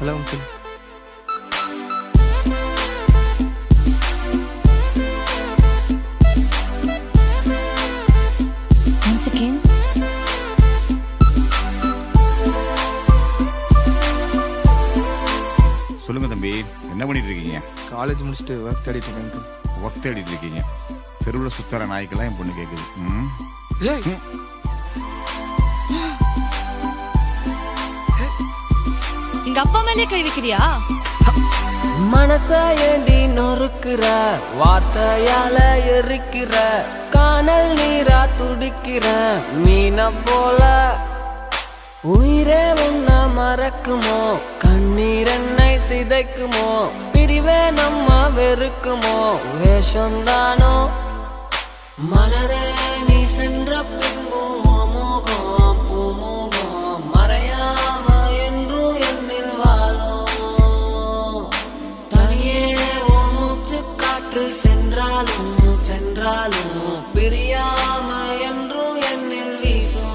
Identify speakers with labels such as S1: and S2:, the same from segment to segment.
S1: Hello uncle.
S2: One second.
S3: சொல்லுங்க தம்பி, என்ன பண்ணிட்டு இருக்கீங்க?
S1: காலேஜ் முடிச்சுட்டு ஒர்க் தேடிட்டு இருக்கேன் அங்கிள்.
S3: ஒர்க் தேடிட்டு இருக்கீங்க? தெருவில் சுத்தர நாய்க்கெல்லாம் என் பொண்ணு கேட்குது.
S2: எங்க அப்பா மேலே கை வைக்கிறியா?
S4: மனச ஏண்டி நொறுக்குற, வார்த்தையால எரிக்கிற, காணல் நீரா துடிக்கிற மீன போல. உயிரே உன்ன மறக்குமோ, கண்ணீர் என்னை சிதைக்குமோ, பிரிவே நம்ம வெறுக்குமோ, வேஷம்தானோ. மலரே நீ சென்ற பின்பும் அமோகம் பூமோகம் மறையாம என்றும் என்னில் வாழும். தனியே உன் மூச்சு காற்று சென்றாலும் சென்றாலும் பிரியாம என்றும் என்னில் வீசும்.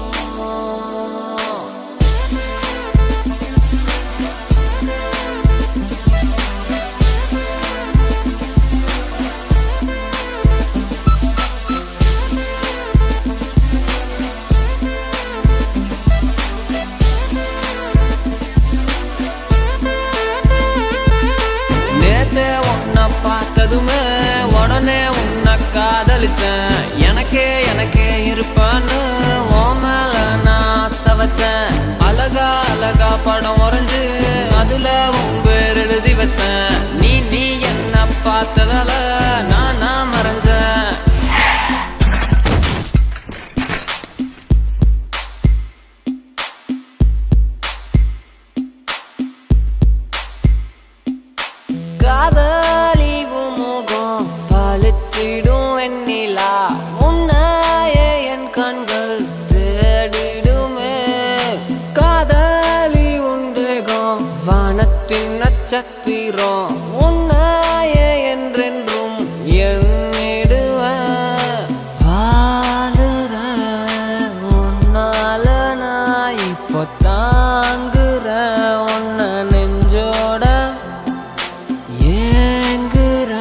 S4: உன்னை பார்த்ததுமே உடனே உன்னை காதலிச்சேன். எனக்கே இருப்பான்னு உன் மேல நான் ஆசை வச்சேன். அழகா அழகா படம் வரைஞ்சு அதுல உன் பேர் எழுதி வச்சேன். நீ என்ன பார்த்ததால நான் மறைஞ்சேன். காதலி முகம் பழிச்சிடும் வெண்ணிலா, உன்னையே என் கண்கள் தேடிடுமே. காதலி உண்டேகம் வானத்தின் நட்சத்திரம், உன்னையே என்றென்றும் எண்ணிடுவேன். வாழுற உன்னால நான் இப்போ தாங்குற உன்னை நெஞ்சோட ஏங்குற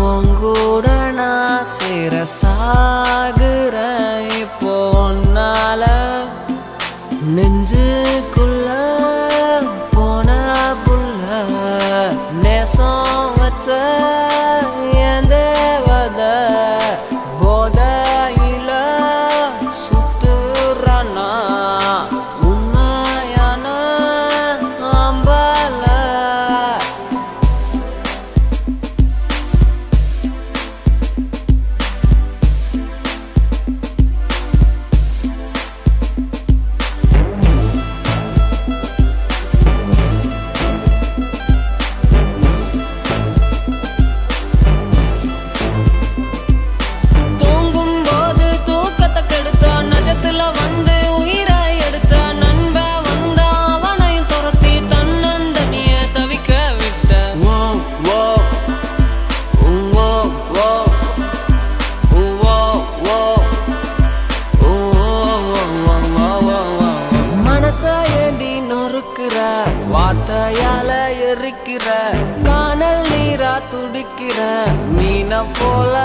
S4: உங்கூட நான் சேர சாகுற. இப்போ ஒன்னால நெஞ்சுக்குள்ள போன புள்ள நேசம் வச்ச என் தேவத போதையில சுத்துறானா உண்மையான அம்பல. வந்து உயிரை எடுத்த நண்ப வந்த அவனையும் துரத்தி தன்னந்தனிய தவிக்க விட்ட. மனச ஏண்டி நொறுக்கிற, வார்த்தையால எரிக்கிற, காணல் நீரா துடிக்கிற மீன போல.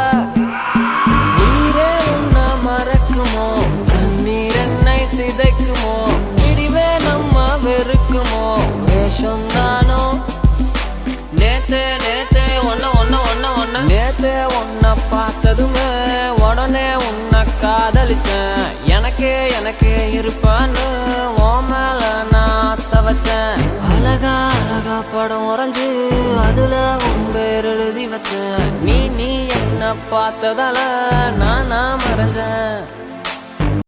S4: உயிரே உன்ன மறக்குமோ, கண்ணீர் என்னை சிதைக்குமோ, பிரிவே நம்ம வெறுக்குமோ, வேஷம்தானோ. நேத்தே உன்னை பார்த்ததுமே உடனே உன்னை காதலிச்சேன். எனக்கே இருப்பான்னு உன் மேல நான் ஆசை வச்சேன். அழகா படம் வரைஞ்சு அதுல உன் பேர் எழுதி வச்சேன். நீ என்ன பார்த்ததால நான் மறைஞ்சேன்.